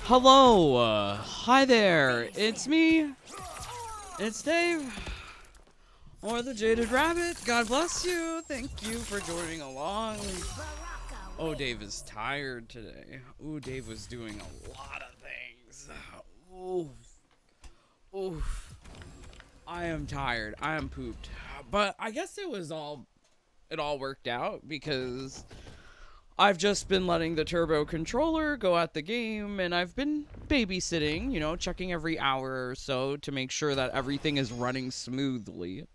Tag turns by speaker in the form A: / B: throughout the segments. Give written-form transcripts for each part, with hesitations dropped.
A: Hello, hi there, it's me, it's Dave, or the Jaded Rabbit. God bless you, thank you for joining along. Oh, Dave is tired today. Ooh, Dave was doing a lot of things. Ooh, I am tired, I am pooped, but I guess it all worked out because I've just been letting the turbo controller go at the game, and I've been babysitting, you know, checking every hour or so to make sure that everything is running smoothly.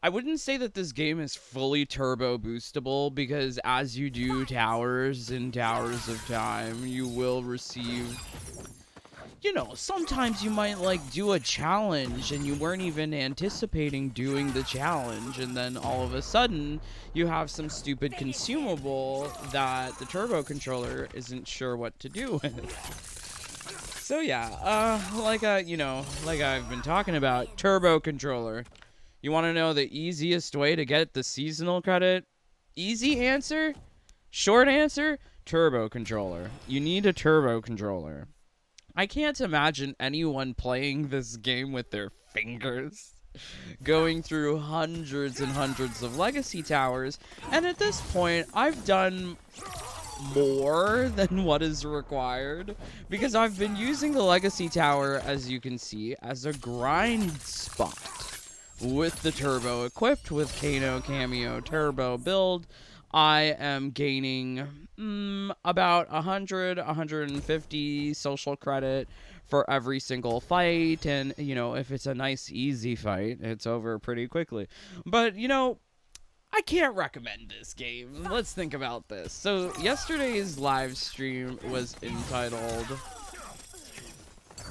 A: I wouldn't say that this game is fully turbo boostable, because as you do towers and towers of time, you will receive, you know, sometimes you might like do a challenge and you weren't even anticipating doing the challenge, and then all of a sudden you have some stupid consumable that the turbo controller isn't sure what to do with. So yeah, like I've been talking about, turbo controller. You want to know the easiest way to get the seasonal credit? Easy answer? Short answer? Turbo controller. You need a turbo controller. I can't imagine anyone playing this game with their fingers, going through hundreds and hundreds of legacy towers, and at this point, I've done more than what is required, because I've been using the legacy tower, as you can see, as a grind spot. With the turbo equipped with Kano Cameo Turbo build, I am gaining about 150 social credit for every single fight, and, you know, if it's a nice easy fight, it's over pretty quickly. But, you know, I can't recommend this game. Let's think about this. So, yesterday's live stream was entitled,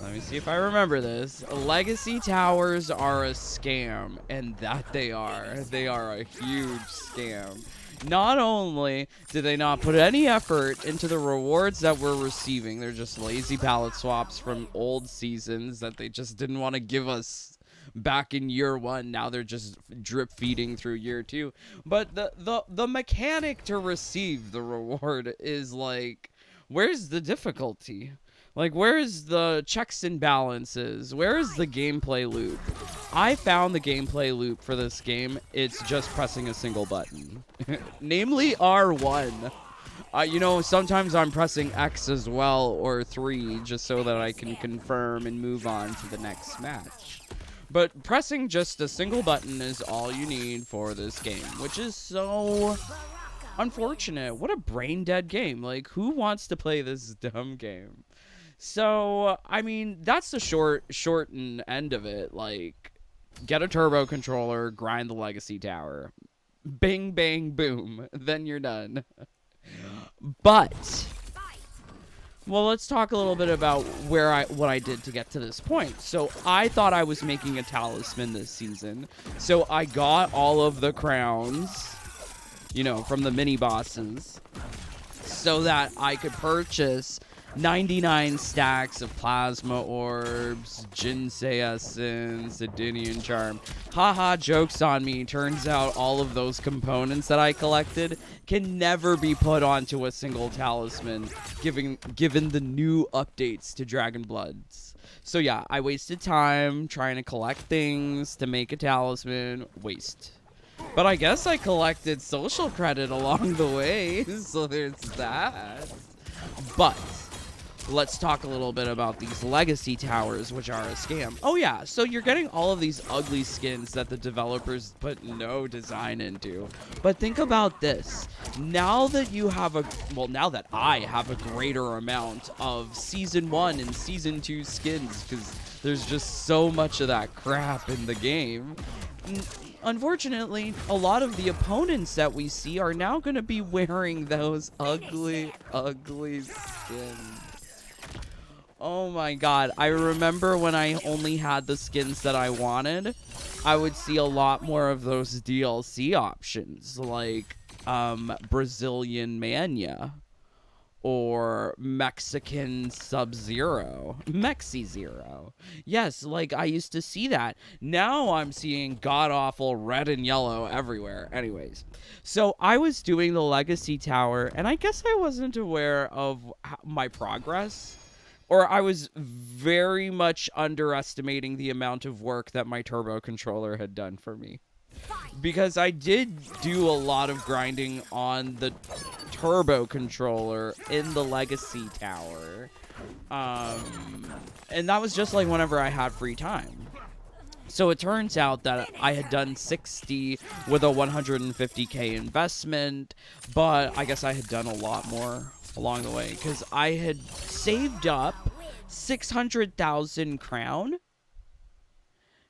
A: let me see if I remember this, Legacy Towers Are a Scam, and that they are. They are a huge scam. Not only did they not put any effort into the rewards that we're receiving, they're just lazy palette swaps from old seasons that they just didn't want to give us back in year one. Now they're just drip feeding through year two. But the mechanic to receive the reward is like, where's the difficulty? Like, where's the checks and balances? Where's the gameplay loop? I found the gameplay loop for this game. It's just pressing a single button. Namely R1. You know, sometimes I'm pressing X as well, or 3, just so that I can confirm and move on to the next match. But pressing just a single button is all you need for this game, which is so unfortunate. What a brain-dead game. Like, who wants to play this dumb game? So, I mean, that's the shortened end of it. Like, get a turbo controller, grind the legacy tower. Bing, bang, boom. Then you're done. But, well, let's talk a little bit about what I did to get to this point. So, I thought I was making a talisman this season. So, I got all of the crowns, you know, from the mini bosses, so that I could purchase 99 stacks of plasma orbs, Jinsei essence, Edenian charm. Haha, joke's on me. Turns out all of those components that I collected can never be put onto a single talisman, given the new updates to Dragon Bloods. So yeah, I wasted time trying to collect things to make a talisman. Waste. But I guess I collected social credit along the way, so there's that. But let's talk a little bit about these legacy towers, which are a scam. Oh yeah, so you're getting all of these ugly skins that the developers put no design into. But think about this. Now that you have now that I have a greater amount of Season 1 and Season 2 skins, because there's just so much of that crap in the game. Unfortunately, a lot of the opponents that we see are now going to be wearing those ugly, ugly skins. Oh my god, I remember when I only had the skins that I wanted, I would see a lot more of those DLC options, like Brazilian Mania. Or Mexican Sub-Zero. Mexi-Zero. Yes, like, I used to see that. Now I'm seeing god-awful red and yellow everywhere. Anyways, so I was doing the Legacy Tower, and I guess I wasn't aware of my progress. Or I was very much underestimating the amount of work that my turbo controller had done for me. Because I did do a lot of grinding on the turbo controller in the Legacy Tower. And that was just like whenever I had free time. So it turns out that I had done 60 with a 150k investment, but I guess I had done a lot more along the way because I had saved up 600,000 crown.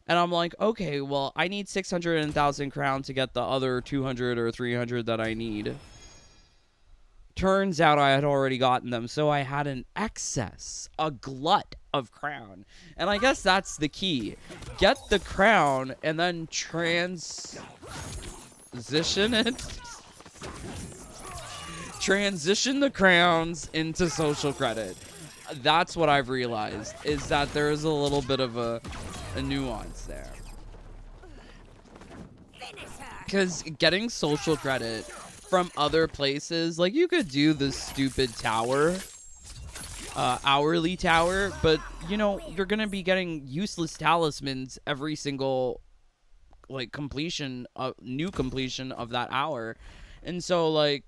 A: And I'm like, okay, well, I need 600,000 crown to get the other 200 or 300 that I need. Turns out I had already gotten them, so I had an excess, a glut of crown. And I guess that's the key. Get the crown and then transition it. Transition the crowns into social credit. That's what I've realized, is that there is a little bit of a nuance there. Because getting social credit from other places, like you could do the stupid tower, hourly tower, but you know, you're going to be getting useless talismans every single like completion, new completion of that hour. And so like,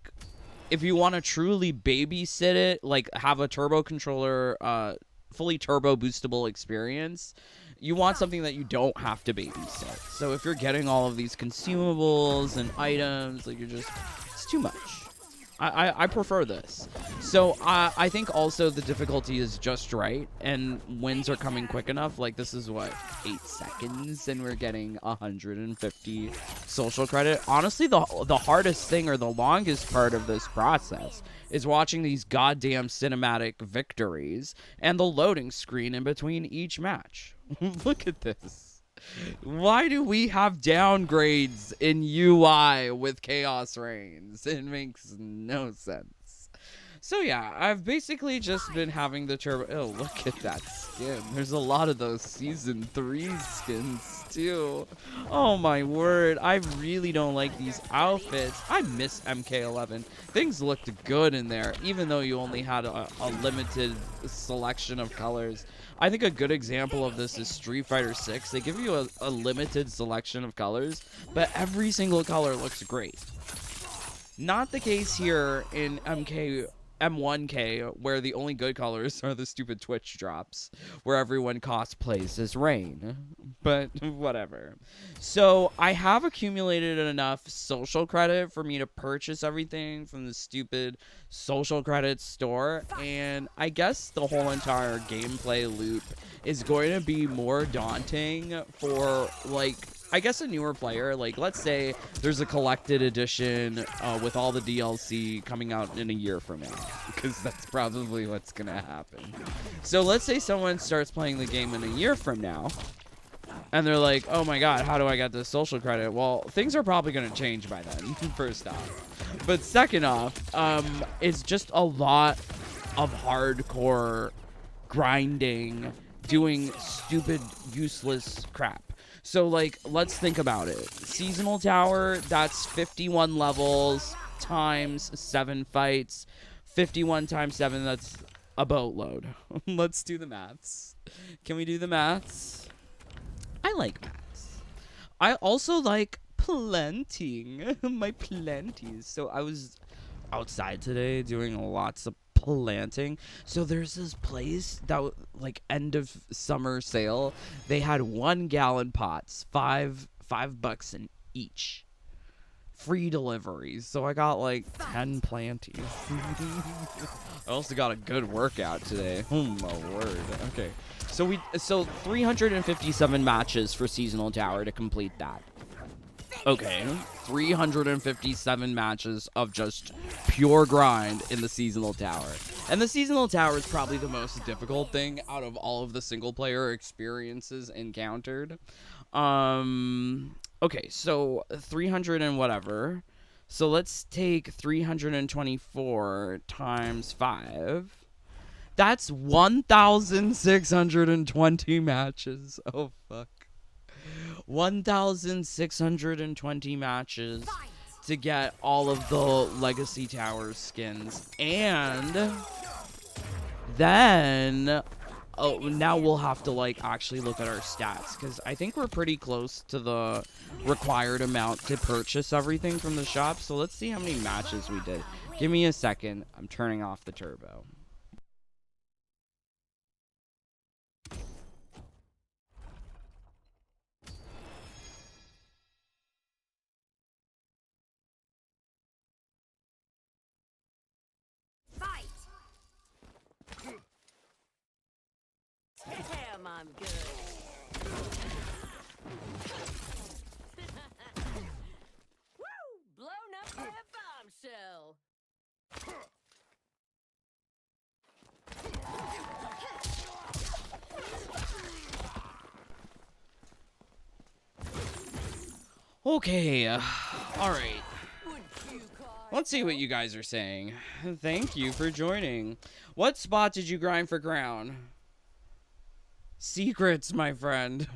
A: if you want to truly babysit it, like have a turbo controller, fully turbo boostable experience, you want something that you don't have to babysit. So if you're getting all of these consumables and items, like you're just, it's too much. I prefer this. So I think also the difficulty is just right, and wins are coming quick enough. Like this is what, 8 seconds, and we're getting 150 social credit. Honestly, the hardest thing or the longest part of this process is watching these goddamn cinematic victories and the loading screen in between each match. Look at this. Why do we have downgrades in UI with Khaos Reigns? It makes no sense. So yeah, I've basically just been having the turbo. Oh, look at that skin. There's a lot of those Season 3 skins too. Oh my word, I really don't like these outfits. I miss MK11. Things looked good in there, even though you only had a limited selection of colors. I think a good example of this is Street Fighter 6. They give you a limited selection of colors, but every single color looks great. Not the case here in M1K, where the only good colors are the stupid Twitch drops, where everyone cosplays as Rain. But whatever. So I have accumulated enough social credit for me to purchase everything from the stupid social credit store, and I guess the whole entire gameplay loop is going to be more daunting for, like, I guess a newer player. Like, let's say there's a collected edition with all the DLC coming out in a year from now, because that's probably what's gonna happen. So let's say someone starts playing the game in a year from now, and they're like, oh my god, how do I get this social credit? Well, things are probably gonna change by then, first off. But second off, it's just a lot of hardcore grinding, doing stupid, useless crap. So, like, let's think about it. Seasonal Tower, that's 51 levels times 7 fights. 51 times 7, that's a boatload. Let's do the maths. Can we do the maths? I like maths. I also like planting. My planties. So I was outside today doing lots of planting. So there's this place that like end of summer sale. They had 1 gallon pots, $5 in each. Free deliveries. So I got like 10 planties. I also got a good workout today. Oh my word. Okay. So 357 matches for Seasonal Tower to complete that. Okay, 357 matches of just pure grind in the Seasonal Tower. And the Seasonal Tower is probably the most difficult thing out of all of the single player experiences encountered. Okay, so 300 and whatever. So let's take 324 times 5. That's 1,620 matches. Oh, fuck. 1,620 matches to get all of the Legacy Tower skins. And then, oh, now we'll have to, like, actually look at our stats, because I think we're pretty close to the required amount to purchase everything from the shop. So let's see how many matches we did. Give me a second. I'm turning off the turbo.
B: Damn, I'm good. Woo! Blown up by a bombshell.
A: Okay, all right. Let's see what you guys are saying. Thank you for joining. What spot did you grind for crown? Secrets, my friend.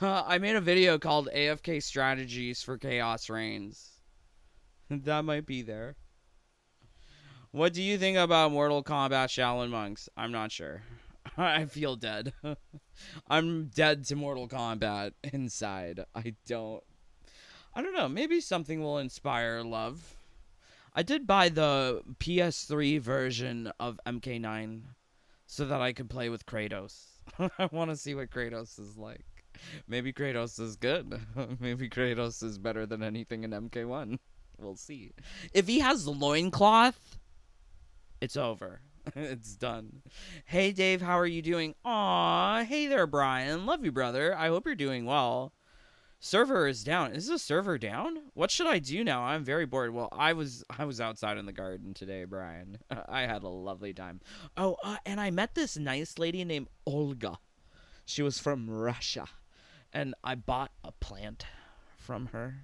A: I made a video called AFK Strategies for Khaos Reigns. That might be there. What do you think about Mortal Kombat Shaolin Monks? I'm not sure. I feel dead. I'm dead to Mortal Kombat inside. I don't know. Maybe something will inspire love. I did buy the PS3 version of MK9 so that I could play with Kratos. I want to see what Kratos is like. Maybe Kratos is good. Maybe Kratos is better than anything in MK1. We'll see. If he has loincloth, it's over. It's done. Hey, Dave, how are you doing? Aw, hey there, Brian. Love you, brother. I hope you're doing well. Server is down. Is the server down? What should I do now? I'm very bored. Well, I was outside in the garden today, Brian. I had a lovely time. Oh, and I met this nice lady named Olga. She was from Russia. And I bought a plant from her.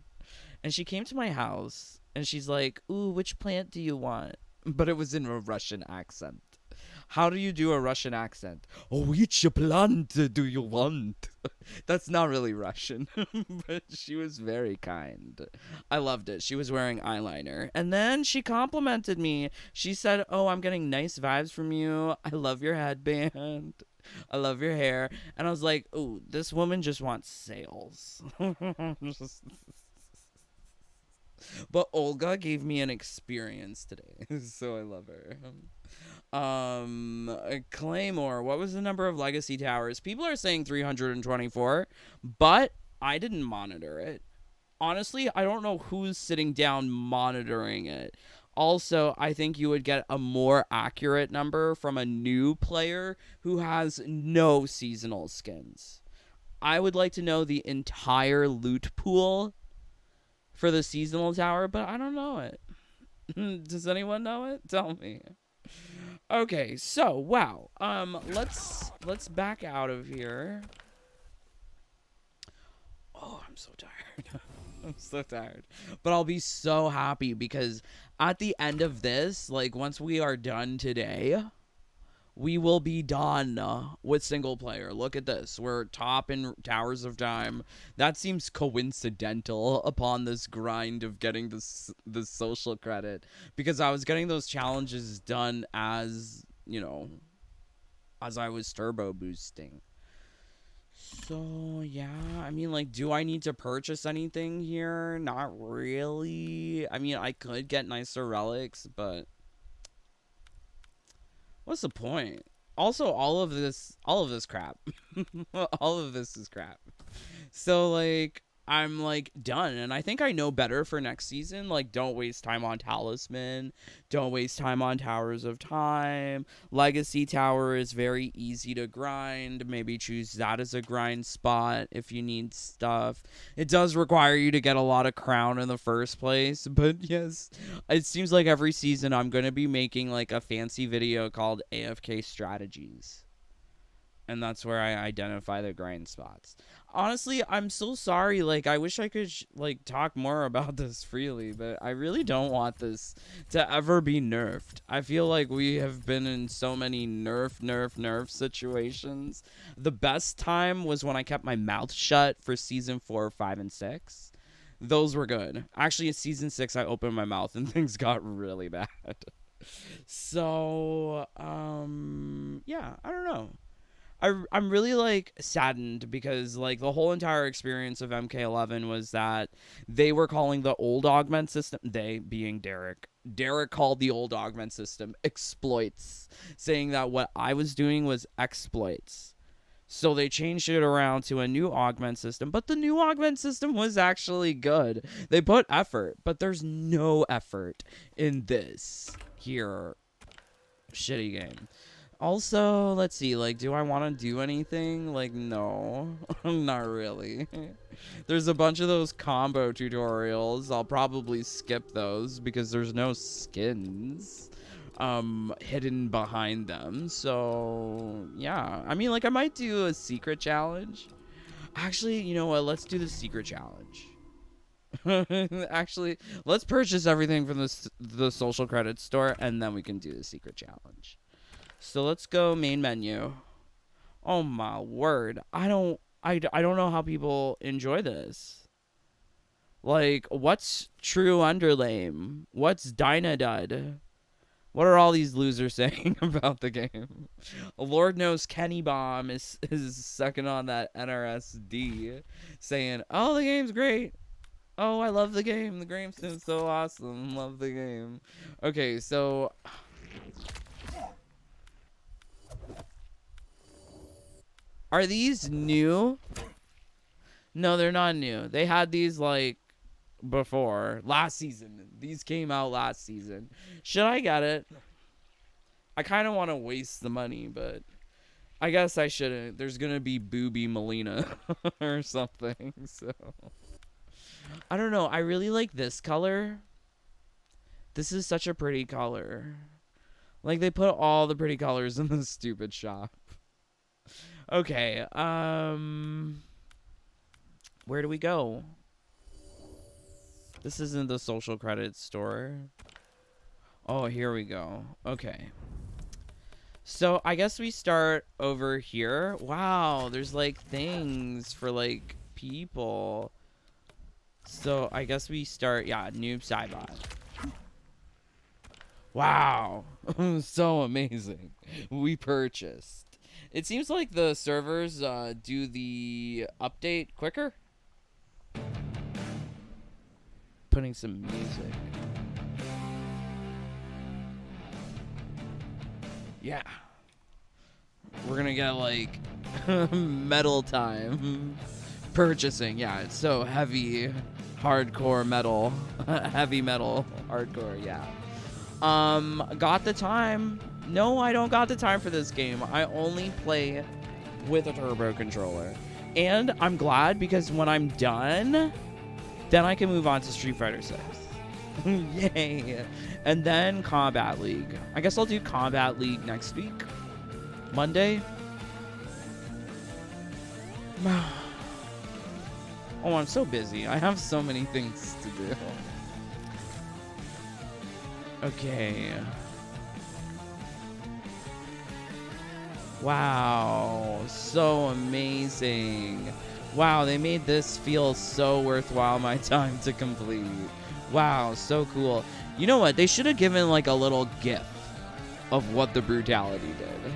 A: And she came to my house. And she's like, ooh, which plant do you want? But it was in a Russian accent. How do you do a Russian accent? Oh, which plant do you want? That's not really Russian. But she was very kind. I loved it. She was wearing eyeliner. And then she complimented me. She said, oh, I'm getting nice vibes from you. I love your headband. I love your hair. And I was like, ooh, this woman just wants sales. But Olga gave me an experience today, so I love her. Claymore, what was the number of Legacy Towers? People are saying 324, but I didn't monitor it. Honestly, I don't know who's sitting down monitoring it. Also, I think you would get a more accurate number from a new player who has no seasonal skins. I would like to know the entire loot pool for the Seasonal Tower, but I don't know it. Does anyone know it? Tell me. Okay, so wow. Let's back out of here. Oh, I'm so tired. I'm so tired. But I'll be so happy because at the end of this, like once we are done today, we will be done with single player. Look at this. We're top in Towers of Time. That seems coincidental upon this grind of getting this social credit. Because I was getting those challenges done as, you know, as I was turbo boosting. So, yeah. I mean, like, do I need to purchase anything here? Not really. I mean, I could get nicer relics, but What's the point? Also, all of this crap, all of this is crap. So like I'm like done, and I think I know better for next season. Like, don't waste time on Talisman, don't waste time on Towers of Time. Legacy Tower is very easy to grind. Maybe choose that as a grind spot if you need stuff. It does require you to get a lot of crown in the first place, but yes, it seems like every season I'm going to be making like a fancy video called AFK strategies, and that's where I identify the grind spots. Honestly, I'm so sorry. Like, I wish I could like talk more about this freely, but I really don't want this to ever be nerfed. I feel like we have been in so many nerf situations. The best time was when I kept my mouth shut for season 4, 5, and 6. Those were good. Actually, in season 6, I opened my mouth and things got really bad. So, yeah, I don't know. I'm really like saddened because like the whole entire experience of MK11 was that they were calling the old augment system, they being Derek called the old augment system exploits, saying that what I was doing was exploits. So they changed it around to a new augment system, but the new augment system was actually good. They put effort, but there's no effort in this here shitty game. Also, let's see, like, do I want to do anything? Like, no, not really. There's a bunch of those combo tutorials. I'll probably skip those because there's no skins hidden behind them. So, yeah. I mean, like, I might do a secret challenge. Actually, you know what? Let's do the secret challenge. Actually, let's purchase everything from the social credit store, and then we can do the secret challenge. So let's go main menu. Oh my word. I don't know how people enjoy this. Like, what's True Underlame? What's Dynadud? What are all these losers saying about the game? Lord knows Kenny Bomb is sucking on that NRSD, saying, oh, the game's great. Oh, I love the game. The game's so awesome. Love the game. Okay, so are these new? No, they're not new. They had these like before last season. These came out last season. Should I get it? I kind of want to waste the money, but I guess I shouldn't. There's gonna be Booby Melina or something. So I don't know. I really like this color. This is such a pretty color. Like, they put all the pretty colors in this stupid shop. Okay, where do we go? This isn't the social credit store. Oh, here we go. Okay. So, I guess we start over here. Wow, there's, like, things for, like, people. So, I guess we start, yeah, Noob Cybot. Wow. So amazing. We purchased. It seems like the servers do the update quicker. Putting some music. Yeah. We're gonna get like metal time. Purchasing. Yeah, it's so heavy. Hardcore metal. Heavy metal. Hardcore, yeah. Got the time. No, I don't got the time for this game. I only play with a turbo controller. And I'm glad because when I'm done, then I can move on to Street Fighter 6. Yay. And then Combat League. I guess I'll do Combat League next week. Monday. Oh, I'm so busy. I have so many things to do. Okay. Wow, so amazing. Wow, they made this feel so worthwhile my time to complete. Wow, so cool. You know what? They should have given like a little gif of what the brutality did.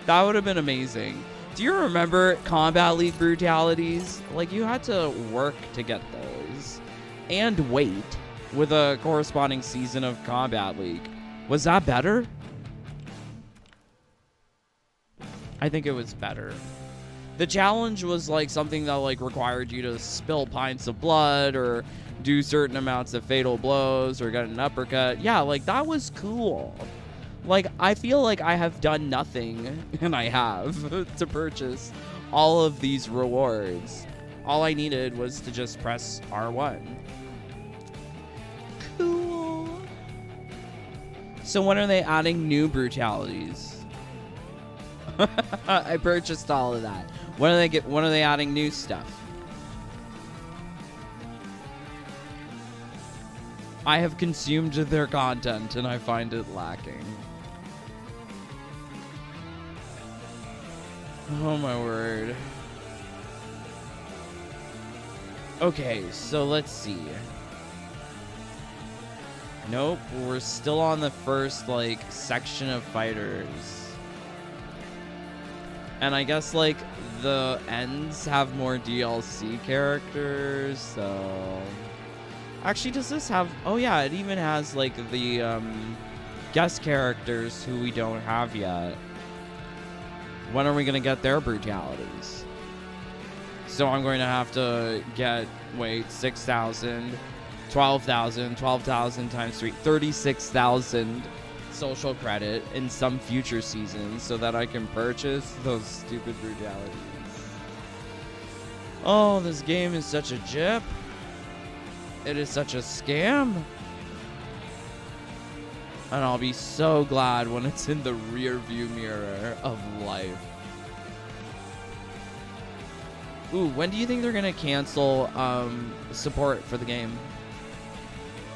A: That would have been amazing. Do you remember Combat League brutalities? Like, you had to work to get those. And wait with a corresponding season of Combat League. Was that better? I think it was better. The challenge was like something that like required you to spill pints of blood or do certain amounts of fatal blows or get an uppercut. Yeah, like that was cool. Like I feel like I have done nothing, and I have, to purchase all of these rewards. All I needed was to just press R1. Cool. So when are they adding new brutalities? I purchased all of that. When are they adding new stuff? I have consumed their content and I find it lacking. Oh my word. Okay, so let's see. Nope, we're still on the first like section of fighters. And I guess like the ends have more DLC characters, so actually does this have, oh yeah, it even has like the guest characters who we don't have yet. When are we gonna get their brutalities? So I'm going to have to get, wait, 6,000, 12,000, 12,000 times 3, 36,000 social credit in some future seasons so that I can purchase those stupid brutalities. Oh, this game is such a jip. It is such a scam. And I'll be so glad when it's in the rear view mirror of life. Ooh, when do you think they're going to cancel support for the game?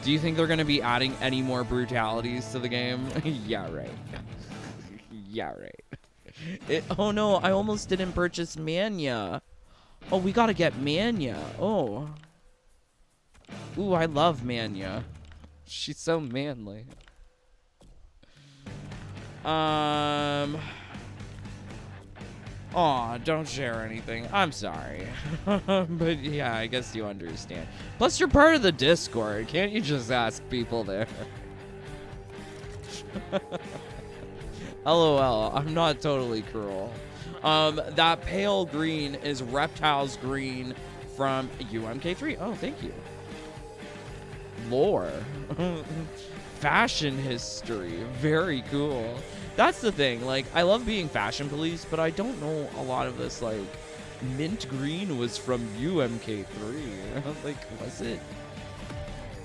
A: Do you think they're going to be adding any more brutalities to the game? Yeah, right. Yeah, right. Oh no, I almost didn't purchase Mania. Oh, we got to get Mania. Oh. Ooh, I love Mania. She's so manly. Aw, don't share anything. I'm sorry. But yeah, I guess you understand. Plus, you're part of the Discord. Can't you just ask people there? LOL, I'm not totally cruel. That pale green is Reptile's green from UMK3. Oh, thank you. Lore. Fashion history. Very cool. That's the thing, like, I love being fashion police, but I don't know a lot of this, like, mint green was from UMK3. Like, was it?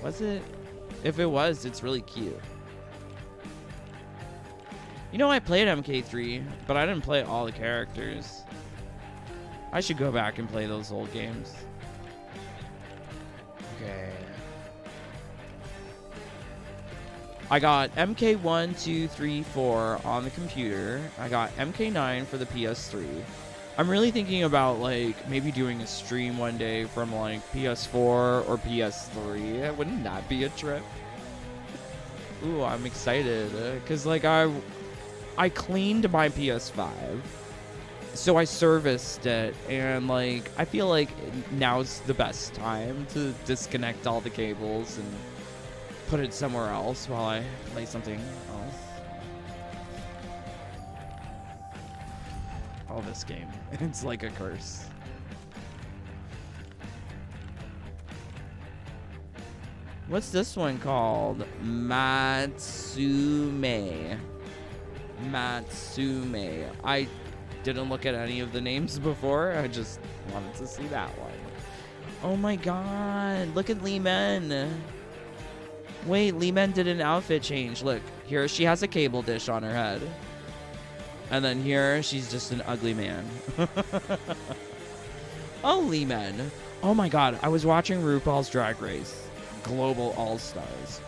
A: Was it? If it was, it's really cute. You know, I played MK3, but I didn't play all the characters. I should go back and play those old games. Okay. I got MK1, 2, 3, 4 on the computer. I got MK9 for the PS3. I'm really thinking about, like, maybe doing a stream one day from, like, PS4 or PS3. Wouldn't that be a trip? Ooh, I'm excited. Because, like, I cleaned my PS5. So I serviced it. And, like, I feel like now's the best time to disconnect all the cables and put it somewhere else while I play something else. Oh, this game. It's like a curse. What's this one called? Matsume. Matsume. I didn't look at any of the names before. I just wanted to see that one. Oh my god. Look at Lee Men. Wait, Lee Men did an outfit change. Look, here she has a cable dish on her head. And then here, she's just an ugly man. Oh, Lee Men. Oh my god, I was watching RuPaul's Drag Race Global All-Stars.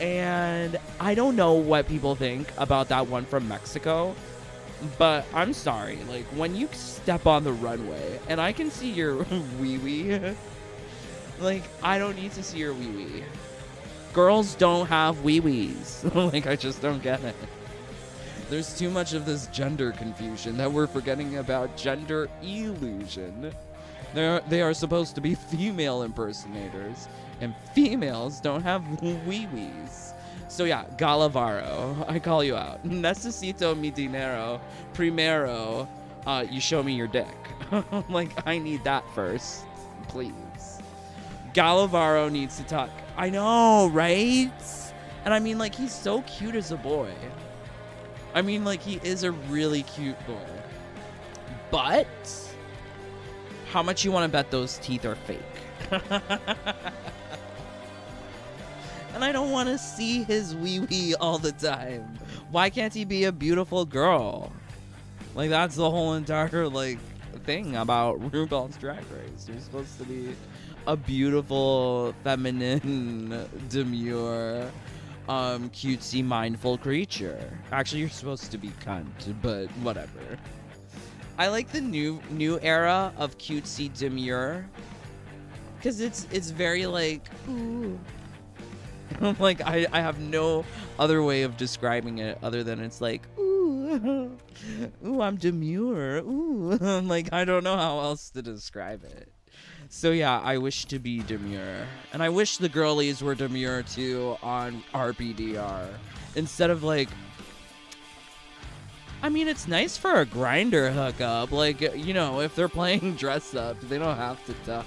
A: And I don't know what people think about that one from Mexico. But I'm sorry, like, when you step on the runway and I can see your wee-wee, like, I don't need to see your wee-wee. Girls don't have wee-wees. Like, I just don't get it. There's too much of this gender confusion that we're forgetting about gender illusion. They are supposed to be female impersonators, and females don't have wee-wees. So yeah, Galavaro, I call you out. Necesito mi dinero. Primero, you show me your dick. Like, I need that first, please. Galavaro needs to talk. I know, right? And I mean, like, he's so cute as a boy. I mean, like, he is a really cute boy. But how much you want to bet those teeth are fake? And I don't want to see his wee-wee all the time. Why can't he be a beautiful girl? Like, that's the whole entire, like, thing about RuPaul's Drag Race. You're supposed to be a beautiful, feminine, demure, cutesy, mindful creature. Actually, you're supposed to be cunt, but whatever. I like the new era of cutesy, demure. Because it's very, like, ooh. Like, I have no other way of describing it other than it's like, ooh, ooh, I'm demure, ooh. Like, I don't know how else to describe it. So yeah, I wish to be demure. And I wish the girlies were demure too on RPDR. Instead of like, I mean, it's nice for a grinder hookup. Like, you know, if they're playing dress up, they don't have to tuck.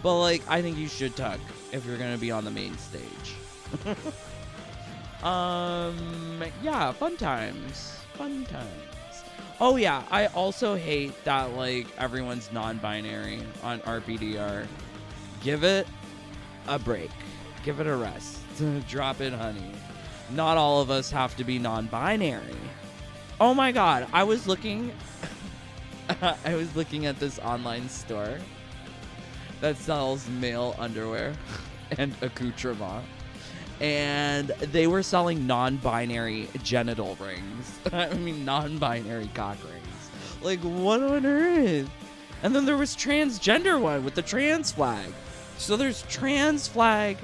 A: But like, I think you should tuck if you're gonna be on the main stage. Yeah, fun times. Oh yeah, I also hate that like everyone's non-binary on RPDR. Give it a break. Give it a rest. Drop it, honey. Not all of us have to be non-binary. Oh my god, I was looking at this online store that sells male underwear and accoutrement. And they were selling non-binary genital rings. I mean, non-binary cock rings. Like, what on earth? And then there was transgender one with the trans flag. So there's trans flag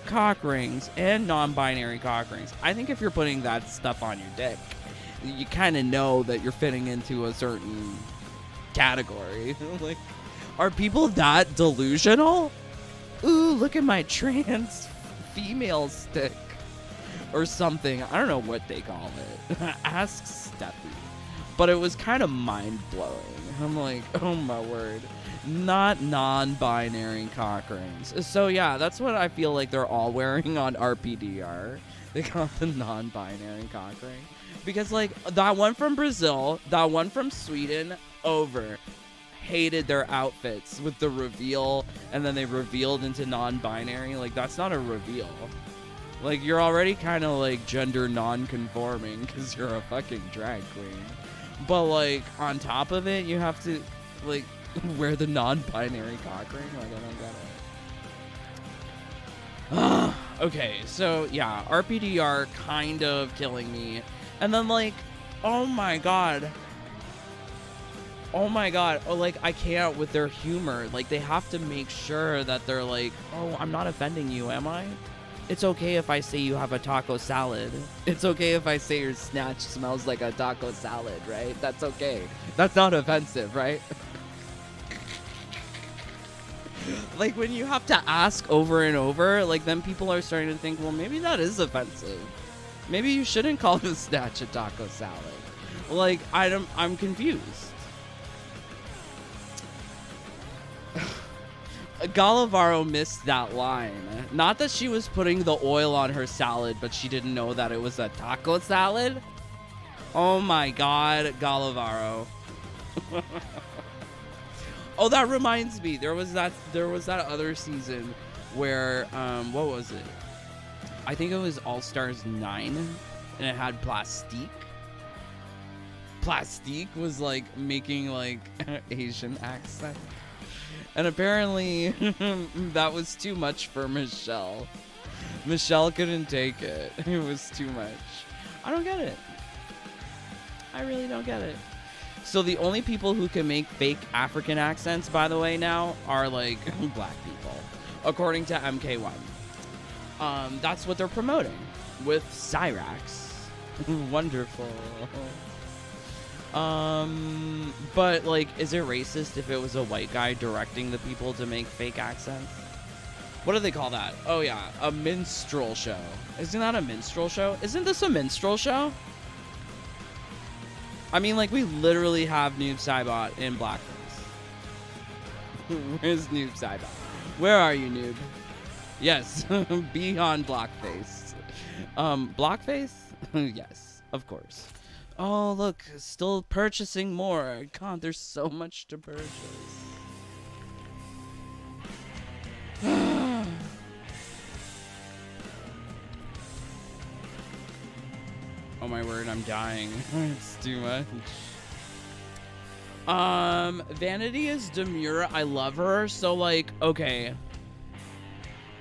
A: cock rings and non-binary cock rings. I think if you're putting that stuff on your dick, you kind of know that you're fitting into a certain category. Like, are people that delusional? Ooh, look at my trans female stick or something. I don't know what they call it. Ask Steffi. But it was kind of mind-blowing. I'm like, oh my word. Not non-binary cock rings. So yeah, that's what I feel like they're all wearing on RPDR. They got the non-binary cock ring. Because like, that one from Brazil, that one from Sweden, over. Hated their outfits with the reveal, and then they revealed into non-binary. Like, that's not a reveal. Like, you're already kind of like gender non-conforming because you're a fucking drag queen. But like, on top of it, you have to like wear the non-binary cock ring. Like, I don't get it. Okay, so yeah, RPDR kind of killing me. And then like, oh my god, oh, like, I can't with their humor. Like, they have to make sure that they're like, oh, I'm not offending you, am I? It's okay if I say you have a taco salad. It's okay if I say your snatch smells like a taco salad, right? That's okay. That's not offensive, right? Like, when you have to ask over and over, like, then people are starting to think, well, maybe that is offensive. Maybe you shouldn't call the snatch a taco salad. Like, I'm confused. Galavaro missed that line. Not that she was putting the oil on her salad, but she didn't know that it was a taco salad. Oh my god, Galavaro. Oh, that reminds me. There was that other season where what was it? I think it was All Stars 9, and it had Plastique. Plastique was like making like Asian accent. And apparently, that was too much for Michelle. Michelle couldn't take it. It was too much. I don't get it. I really don't get it. So the only people who can make fake African accents, by the way, now are like black people, according to MK1. That's what they're promoting with Cyrax. Wonderful. But like, is it racist if it was a white guy directing the people to make fake accents? What do they call that? Oh yeah, a minstrel show. Isn't that a minstrel show? Isn't this a minstrel show? I mean, like, we literally have Noob Saibot in blackface. Where's Noob Saibot? Where are you, Noob? Yes, beyond blackface. Blackface? Yes, of course. Oh, look, still purchasing more. God, there's so much to purchase. Oh my word, I'm dying. It's too much. Vanity is demure. I love her. So, like, okay.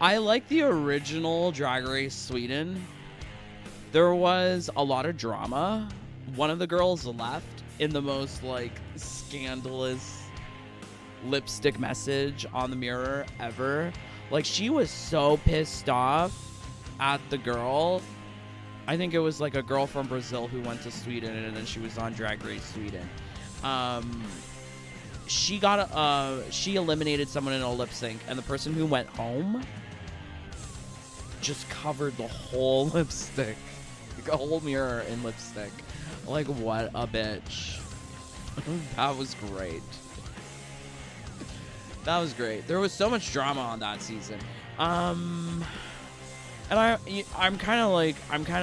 A: I like the original Drag Race Sweden. There was a lot of drama. One of the girls left in the most, like, scandalous lipstick message on the mirror ever. Like, she was so pissed off at the girl. I think it was like a girl from Brazil who went to Sweden, and then she was on Drag Race Sweden. She eliminated someone in a lip sync, and the person who went home just covered the whole lipstick, like a whole mirror in lipstick. Like, what a bitch. That was great. That was great. There was so much drama on that season. And I'm kind of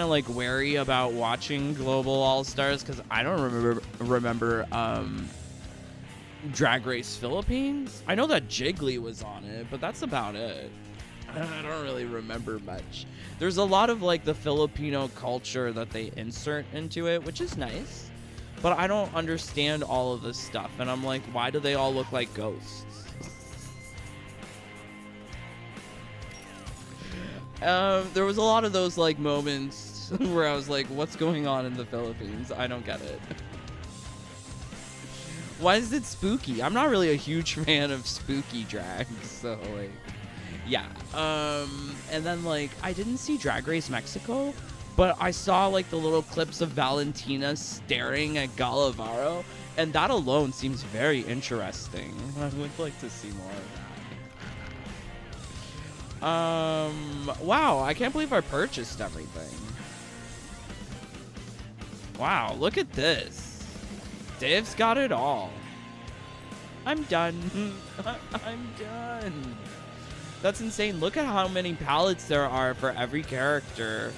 A: like wary about watching Global All Stars because I don't remember Drag Race Philippines. I know that Jiggly was on it, but that's about it. I don't really remember much. There's a lot of like the Filipino culture that they insert into it, which is nice, but I don't understand all of this stuff, and I'm like, why do they all look like ghosts? There was a lot of those like moments where I was like, what's going on in the Philippines? I don't get it. Why is it spooky? I'm not really a huge fan of spooky drag, so like, yeah. And then like, I didn't see Drag Race Mexico, but I saw like the little clips of Valentina staring at Galavaro, and that alone seems very interesting. I would like to see more of that. Wow, I can't believe I purchased everything. Wow, look at this. Dave's got it all. I'm done. I'm done. That's insane. Look at how many palettes there are for every character.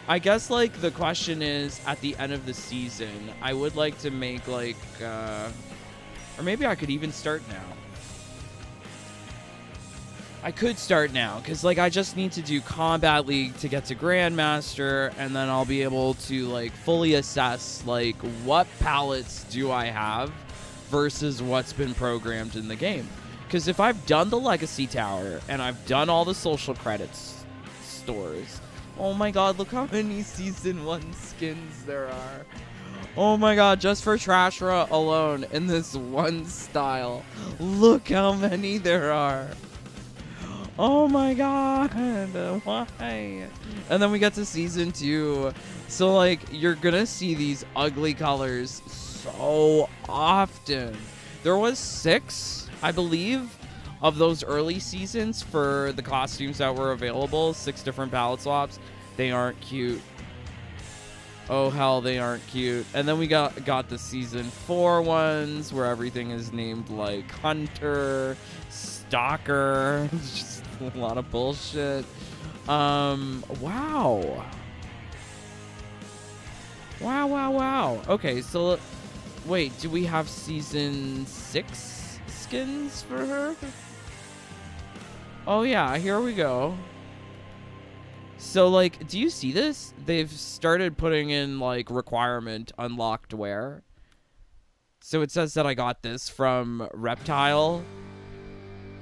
A: I guess, like, the question is, at the end of the season, I would like to make, like, or maybe I could even start now. I could start now, because, like, I just need to do Combat League to get to Grandmaster, and then I'll be able to, like, fully assess, like, what palettes do I have versus what's been programmed in the game. Because if I've done the Legacy Tower, and I've done all the social credits stores, oh my god, look how many Season 1 skins there are. Oh my god, just for Trashra alone, in this one style, look how many there are. Oh my god, why? And then we get to Season 2. So, like, you're gonna see these ugly colors so often. There was 6, I believe, of those early seasons for the costumes that were available. 6 different palette swaps. They aren't cute. Oh hell, they aren't cute. And then we got the Season 4 ones where everything is named like Hunter, Stalker. It's just a lot of bullshit. Wow. Wow. Okay, so wait, do we have Season 6 skins for her? Oh yeah, here we go. So, like, do you see this? They've started putting in, like, requirement unlocked wear. So it says that I got this from Reptile.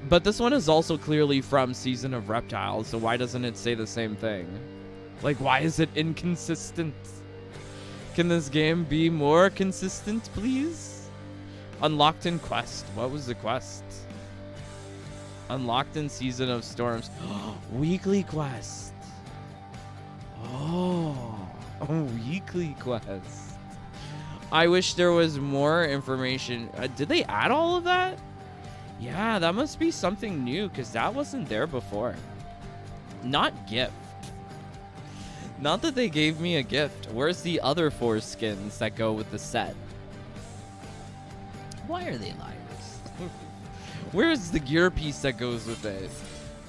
A: But this one is also clearly from Season of Reptile, so why doesn't it say the same thing? Like, why is it inconsistent? Can this game be more consistent, please? Unlocked in Quest. What was the quest? Unlocked in Season of Storms. Weekly quest. Oh, weekly quest. I wish there was more information. Did they add all of that? Yeah, that must be something new, because that wasn't there before. Not gift. Not that they gave me a gift. Where's the other 4 skins that go with the set? Why are they liars? Where's the gear piece that goes with it?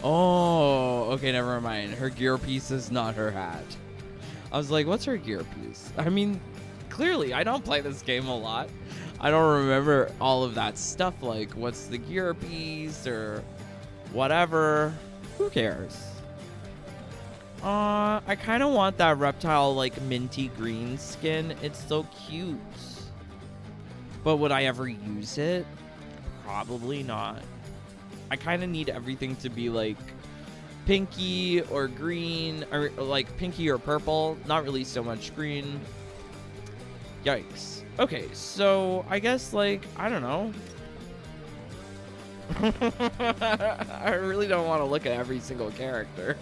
A: Oh, okay, never mind. Her gear piece is not her hat. I was like, what's her gear piece? I mean, clearly, I don't play this game a lot. I don't remember all of that stuff, like what's the gear piece or whatever. Who cares? I kind of want that reptile, like, minty green skin. It's so cute. But would I ever use it? Probably not. I kind of need everything to be, like, pinky or green, or, like, pinky or purple. Not really so much green. Yikes. Okay, so I guess, like, I don't know. I really don't want to look at every single character.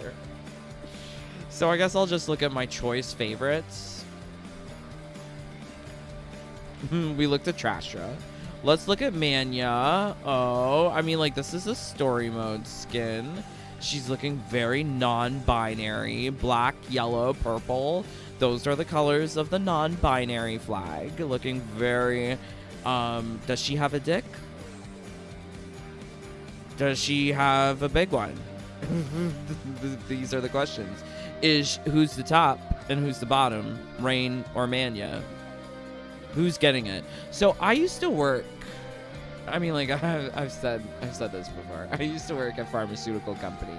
A: So I guess I'll just look at my choice favorites. We looked at Trastra. Let's look at Mania. Oh, I mean, like, this is a story mode skin. She's looking very non-binary. Black, yellow, purple. Those are the colors of the non-binary flag. Looking very... does she have a dick? Does she have a big one? These are the questions. Who's the top and who's the bottom? Rain or Mania? Who's getting it? So I used to work... I mean, like, I've said this before. I used to work at a pharmaceutical company.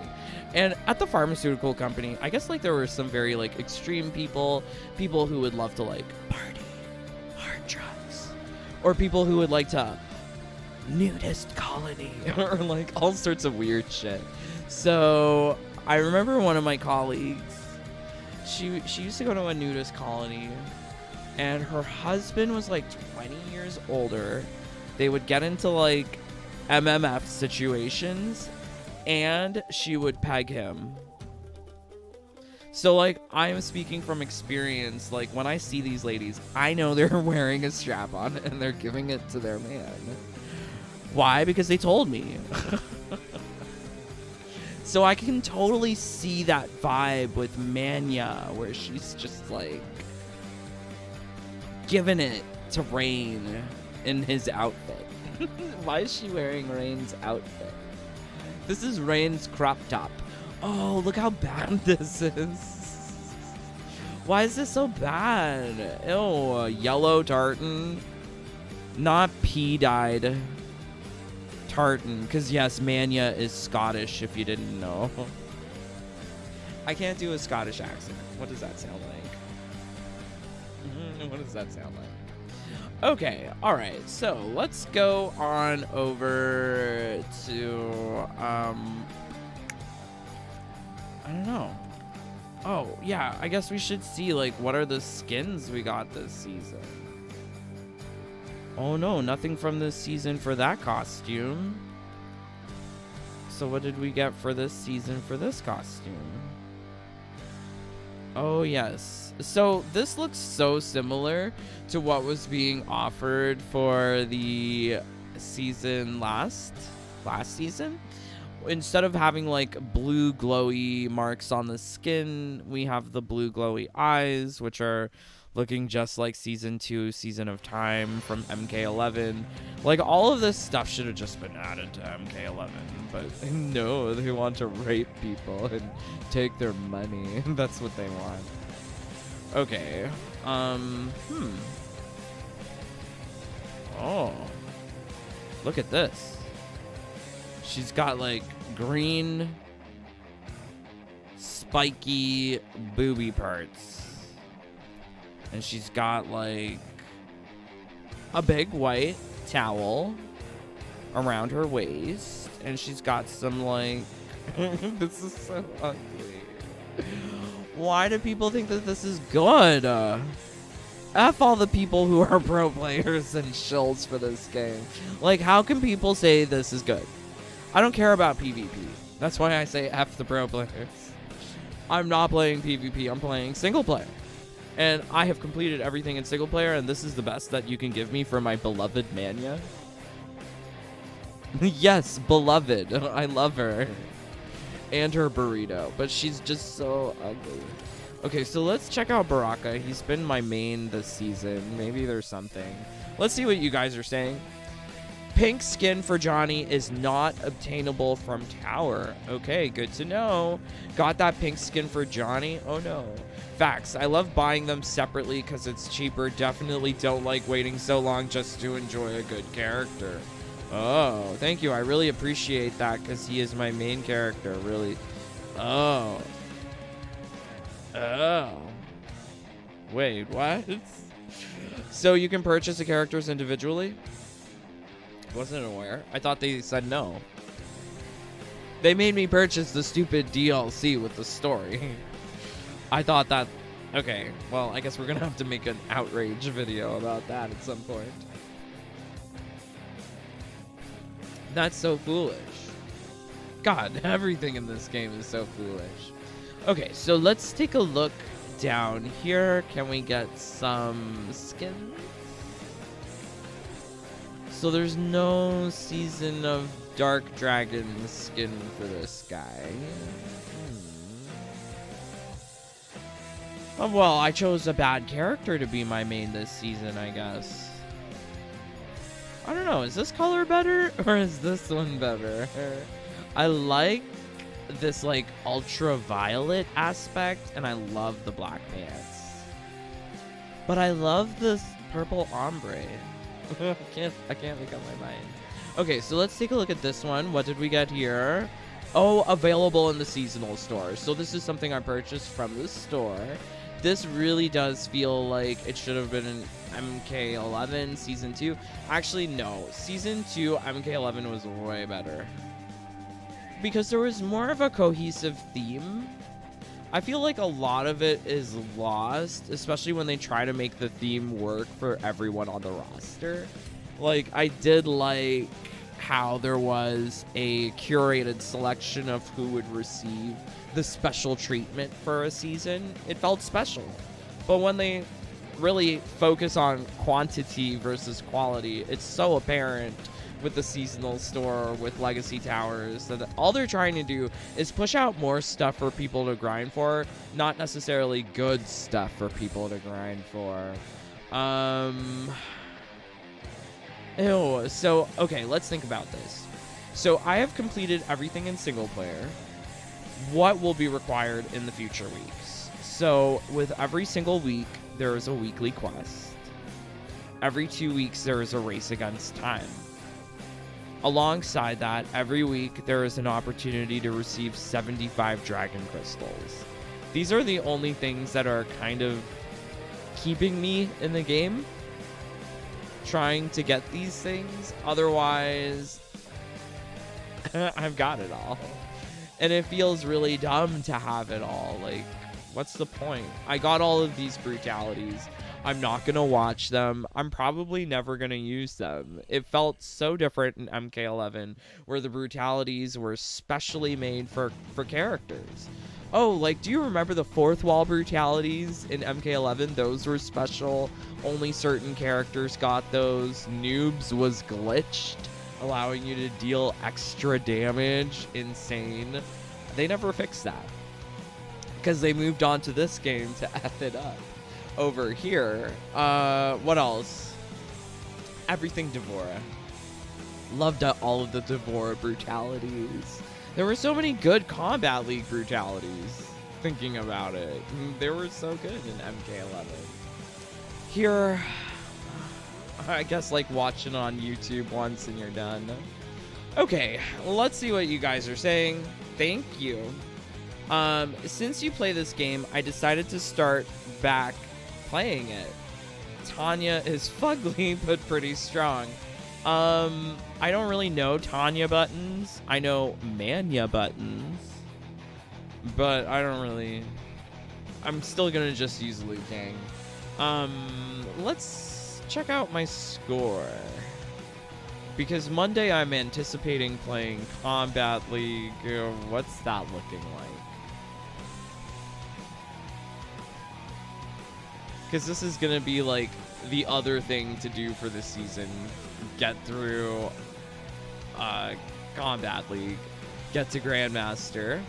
A: And at the pharmaceutical company, I guess, like, there were some very, like, extreme people who would love to, like, party, hard drugs, or people who would like to nudist colony, or, like, all sorts of weird shit. So I remember one of my colleagues, she used to go to a nudist colony, and her husband was, like, 20 years older. They would get into, like, MMF situations, and she would peg him. So, like, I'm speaking from experience. Like, when I see these ladies, I know they're wearing a strap-on, and they're giving it to their man. Why? Because they told me. So I can totally see that vibe with Mania, where she's just, like, giving it to Rain in his outfit. Why is she wearing Rain's outfit? This is Rain's crop top. Oh, look how bad this is. Why is this so bad? Ew, yellow tartan. Not pea-dyed tartan. Because, yes, Mania is Scottish, if you didn't know. I can't do a Scottish accent. What does that sound like? What does that sound like? Okay, alright, so let's go on over to, I don't know. Oh, yeah, I guess we should see, like, what are the skins we got this season? Oh, no, nothing from this season for that costume. So what did we get for this season for this costume? Oh, yes. So this looks so similar to what was being offered for the season last season. Instead of having, like, blue glowy marks on the skin, we have the blue glowy eyes, which are looking just like season 2, Season of Time from MK11. Like, all of this stuff should have just been added to MK11, but no, they want to rape people and take their money. That's what they want. Okay. Oh. Look at this. She's got, like, green, spiky booby parts. And she's got, like, a big white towel around her waist. And she's got some, like... This is so ugly. Why do people think that this is good? F all the people who are pro players and shills for this game. Like, how can people say this is good? I don't care about PvP. That's why I say F the pro players. I'm not playing PvP. I'm playing single player. And I have completed everything in single player, and this is the best that you can give me for my beloved Mania. Yes, beloved. I love her. And her burrito, but she's just so ugly. Okay, so let's check out Baraka. He's been my main this season. Maybe there's something. Let's see what you guys are saying. Pink skin for Johnny is not obtainable from Tower. Okay, good to know. Got that pink skin for Johnny? Oh no. Facts. I love buying them separately because it's cheaper. Definitely don't like waiting so long just to enjoy a good character. Oh, thank you. I really appreciate that because he is my main character. Really. Oh. Oh. Wait, what? So you can purchase the characters individually? Wasn't aware. I thought they said no. They made me purchase the stupid DLC with the story. I thought that... Okay, well, I guess we're gonna have to make an outrage video about that at some point. That's so foolish. God, everything in this game is so foolish. Okay, so let's take a look down here. Can we get some skins? So there's no Season of Dark Dragon skin for this guy. Oh, well, I chose a bad character to be my main this season, I guess. I don't know. Is this color better or is this one better? I like this like ultraviolet aspect and I love the black pants. But I love this purple ombre. I can't make up my mind. Okay, so let's take a look at this one. What did we get here? Oh, available in the seasonal store. So this is something I purchased from the store. This really does feel like it should have been in MK11 Season 2. Actually, no. Season 2 MK11 was way better. Because there was more of a cohesive theme. I feel like a lot of it is lost, especially when they try to make the theme work for everyone on the roster. Like, I did like how there was a curated selection of who would receive the special treatment for a season. It felt special. But when they really focus on quantity versus quality, it's so apparent with the seasonal store, with Legacy Towers, that all they're trying to do is push out more stuff for people to grind for, not necessarily good stuff for people to grind for. Ew. So, okay, let's think about this. So I have completed everything in single player. What will be required in the future weeks? So with every single week, there is a weekly quest. Every 2 weeks, there is a race against time. Alongside that, every week there is an opportunity to receive 75 dragon crystals. These are the only things that are kind of keeping me in the game, trying to get these things. Otherwise, I've got it all. And it feels really dumb to have it all. Like, what's the point? I got all of these brutalities. I'm not going to watch them. I'm probably never going to use them. It felt so different in MK11, where the brutalities were specially made for characters. Oh, like, do you remember the fourth wall brutalities in MK11? Those were special. Only certain characters got those. Noobs was glitched, allowing you to deal extra damage. Insane. They never fixed that, because they moved on to this game to F it up. Over here, what else? Everything Devora. Loved all of the Devora brutalities. There were so many good Combat League brutalities. Thinking about it, they were so good in MK11. Here, I guess like watch it on YouTube once and you're done. Okay, let's see what you guys are saying. Thank you. Since you play this game, I decided to start back playing it. Tanya is fugly but pretty strong. I don't really know Tanya buttons. I know Manya buttons, but I don't really. I'm still gonna just use Liu Kang. Let's check out my score, because Monday I'm anticipating playing Combat League. What's that looking like? Because this is going to be like the other thing to do for the season. Get through Combat League. Get to Grandmaster.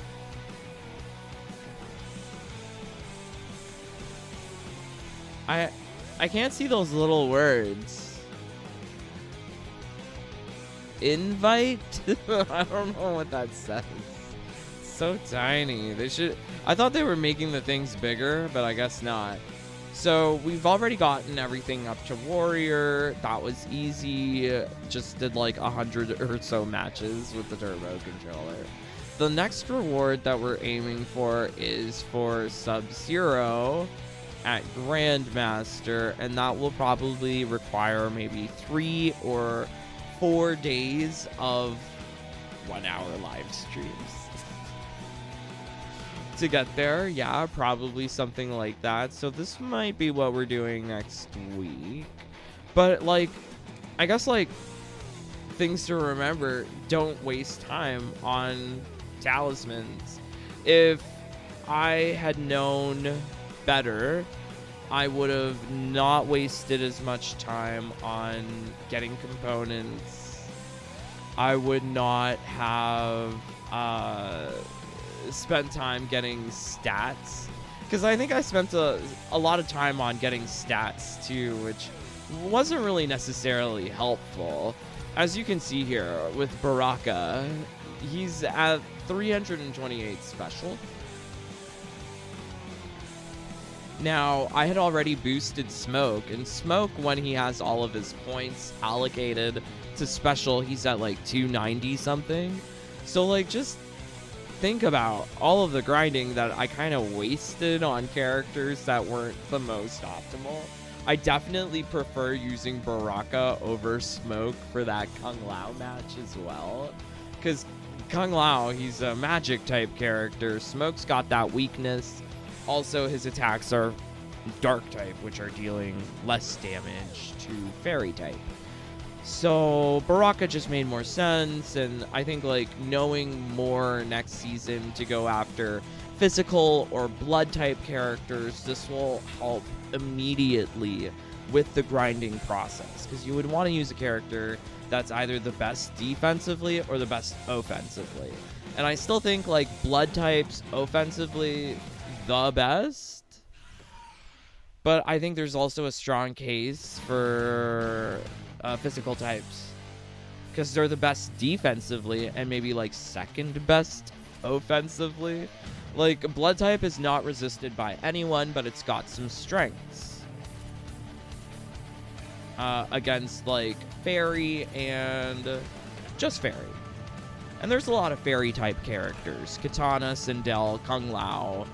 A: I can't see those little words. Invite? I don't know what that says. It's so tiny. I thought they were making the things bigger, but I guess not. So we've already gotten everything up to Warrior. That was easy. Just did like 100 or so matches with the Turbo Controller. The next reward that we're aiming for is for Sub-Zero at Grandmaster, and that will probably require maybe 3 or 4 days of 1-hour live streams to get there. Yeah, probably something like that. So this might be what we're doing next week. But like, I guess like things to remember: don't waste time on talismans. If I had known better, I would have not wasted as much time on getting components. I would not have spent time getting stats, because I think I spent a lot of time on getting stats too, which wasn't really necessarily helpful. As you can see here with Baraka, he's at 328 special. Now, I had already boosted Smoke, and Smoke, when he has all of his points allocated to special, he's at like 290 something. So like, just think about all of the grinding that I kind of wasted on characters that weren't the most optimal. I definitely prefer using Baraka over Smoke for that Kung Lao match as well, because Kung Lao, he's a magic type character. Smoke's got that weakness. Also, his attacks are dark type, which are dealing less damage to fairy type. So Baraka just made more sense, and I think like knowing more next season to go after physical or blood type characters, this will help immediately with the grinding process, because you would want to use a character that's either the best defensively or the best offensively. And I still think like blood types offensively the best, but I think there's also a strong case for physical types, because they're the best defensively and maybe like second best offensively. Like, blood type is not resisted by anyone, but it's got some strengths against like fairy and just fairy. And there's a lot of fairy type characters: Katana, Sindel, Kung Lao.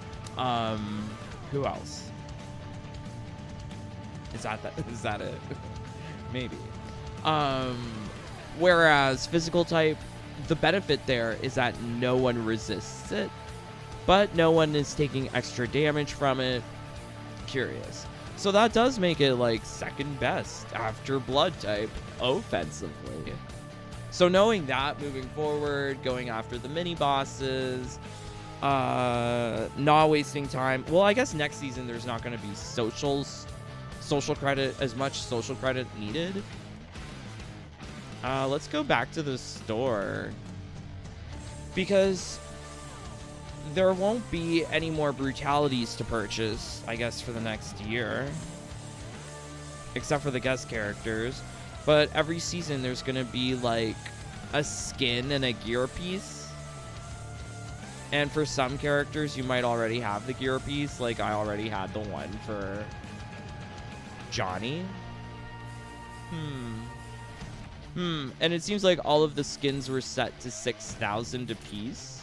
A: Who else? Is that it? Maybe. Whereas physical type, the benefit there is that no one resists it, but no one is taking extra damage from it. Curious. So that does make it like second best after blood type offensively. So knowing that moving forward, going after the mini bosses, not wasting time. Well, I guess next season there's not going to be social credit, as much social credit needed. Let's go back to the store, because there won't be any more brutalities to purchase, I guess, for the next year, except for the guest characters. But every season there's going to be like a skin and a gear piece. And for some characters, you might already have the gear piece. Like, I already had the one for Johnny. And it seems like all of the skins were set to 6,000 apiece.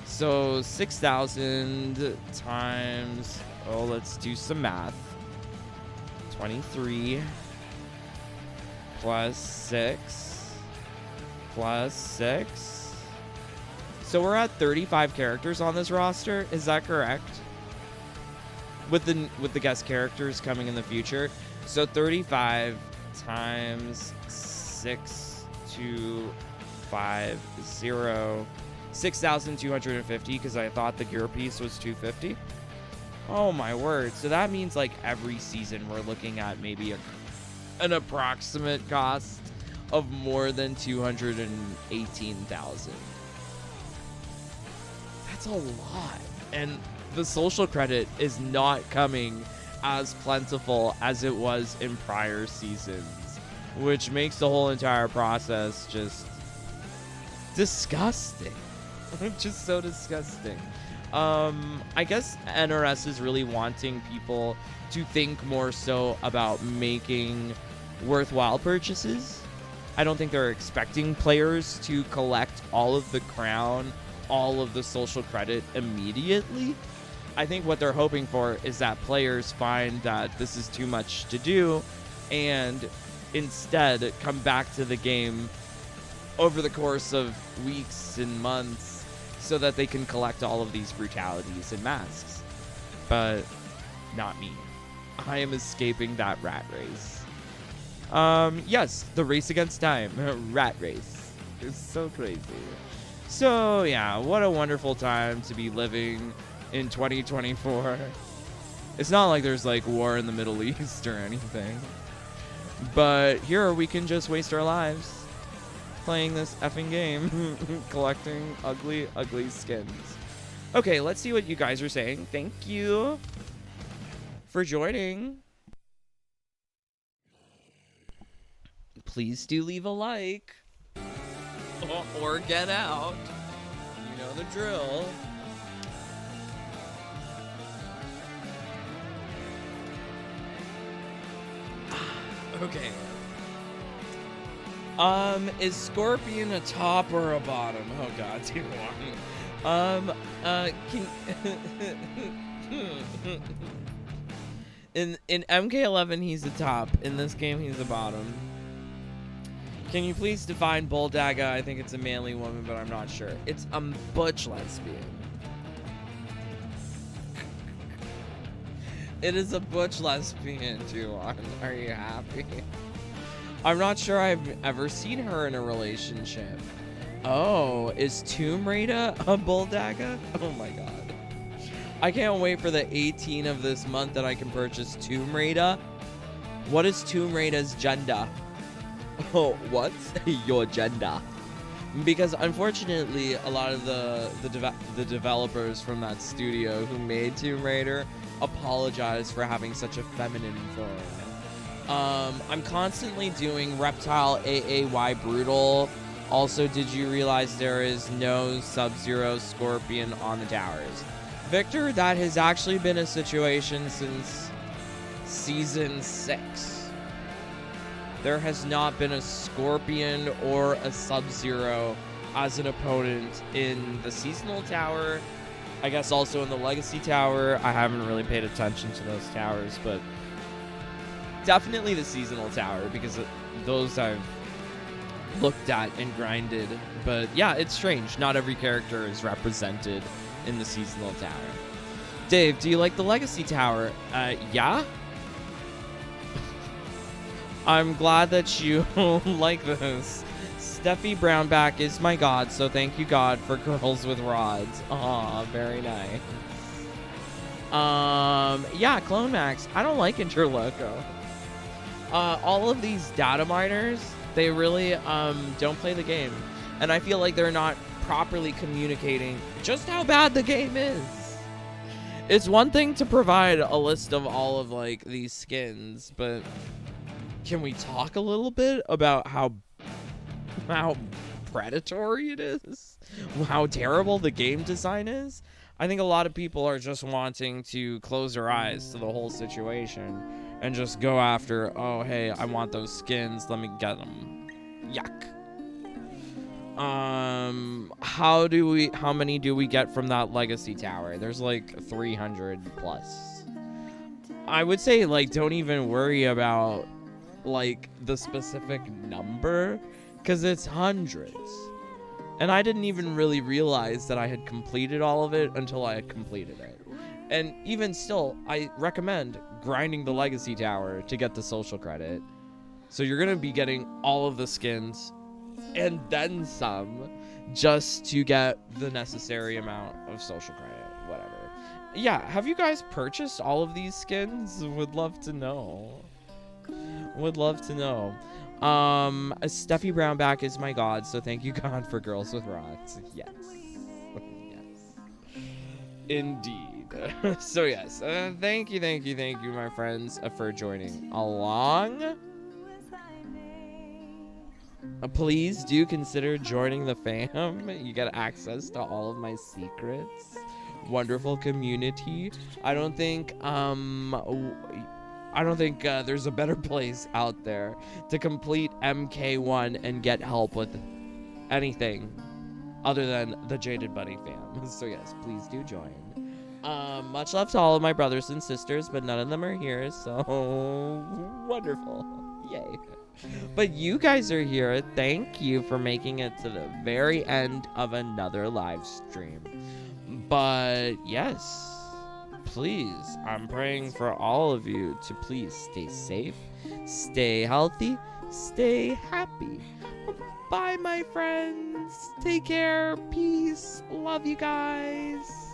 A: So 6,000 times, oh, let's do some math. 23 plus 6 plus 6. So we're at 35 characters on this roster. Is that correct? With the guest characters coming in the future. So 35 times 6,250, 6,250, because I thought the gear piece was 250. Oh my word. So that means like every season we're looking at maybe an approximate cost of more than 218,000. That's a lot. And the social credit is not coming as plentiful as it was in prior seasons, which makes the whole entire process just disgusting. Just so disgusting. I guess NRS is really wanting people to think more so about making worthwhile purchases. I don't think they're expecting players to collect all of the crown, all of the social credit immediately. I think what they're hoping for is that players find that this is too much to do and instead come back to the game over the course of weeks and months so that they can collect all of these brutalities and masks. But not me. I am escaping that rat race. Yes, the race against time. Rat race. It's so crazy. So, yeah, what a wonderful time to be living in 2024. It's not like there's, like, war in the Middle East or anything. But here we can just waste our lives playing this effing game, collecting ugly, ugly skins. Okay, let's see what you guys are saying. Thank you for joining. Please do leave a like. Or get out. You know the drill. Okay. Is Scorpion a top or a bottom? Oh god, do one. Can in MK11 he's a top. In this game he's a bottom. Can you please define Bulldaga? I think it's a manly woman, but I'm not sure. It's a butch lesbian. It is a butch lesbian, Juwan. Are you happy? I'm not sure I've ever seen her in a relationship. Oh, is Tomb Raider a Bulldaga? Oh my god. I can't wait for the 18th of this month that I can purchase Tomb Raider. What is Tomb Raider's gender? Oh, what's your gender? Because unfortunately, a lot of the developers from that studio who made Tomb Raider apologize for having such a feminine form. I'm constantly doing Reptile AAY Brutal. Also, did you realize there is no Sub-Zero Scorpion on the towers? Victor, that has actually been a situation since Season 6. There has not been a Scorpion or a Sub-Zero as an opponent in the Seasonal Tower. I guess also in the Legacy Tower. I haven't really paid attention to those towers, but definitely the Seasonal Tower, because those I've looked at and grinded. But yeah, it's strange. Not every character is represented in the Seasonal Tower. Dave, do you like the Legacy Tower? Yeah? I'm glad that you like this. Steffi Brownback is my god, so thank you, God, for girls with rods. Aw, very nice. Yeah, Clone Max. I don't like Interloco. All of these data miners, they really don't play the game. And I feel like they're not properly communicating just how bad the game is. It's one thing to provide a list of all of, like, these skins, but can we talk a little bit about how predatory it is? How terrible the game design is? I think a lot of people are just wanting to close their eyes to the whole situation and just go after, oh, hey, I want those skins, let me get them. Yuck. How many do we get from that Legacy Tower? There's like 300 plus. I would say, like, don't even worry about, like, the specific number, because it's hundreds. And I didn't even really realize that I had completed all of it until I had completed it. And even still, I recommend grinding the Legacy Tower to get the social credit. So you're going to be getting all of the skins and then some just to get the necessary amount of social credit, whatever. Yeah, have you guys purchased all of these skins? Would love to know. Would love to know.
C: Steffi Brownback is my god, so thank you, God, for Girls with Rocks. Yes. Yes. Indeed. So yes, thank you, my friends, for joining along. Please do consider joining the fam. You get access to all of my secrets. Wonderful community. I don't think there's a better place out there to complete MK1 and get help with anything other than the Jaded Buddy fam. So yes, please do join. Much love to all of my brothers and sisters, but none of them are here, so wonderful. Yay. But you guys are here. Thank you for making it to the very end of another live stream. But yes, please, I'm praying for all of you to please stay safe, stay healthy, stay happy. Bye, my friends. Take care. Peace. Love you guys.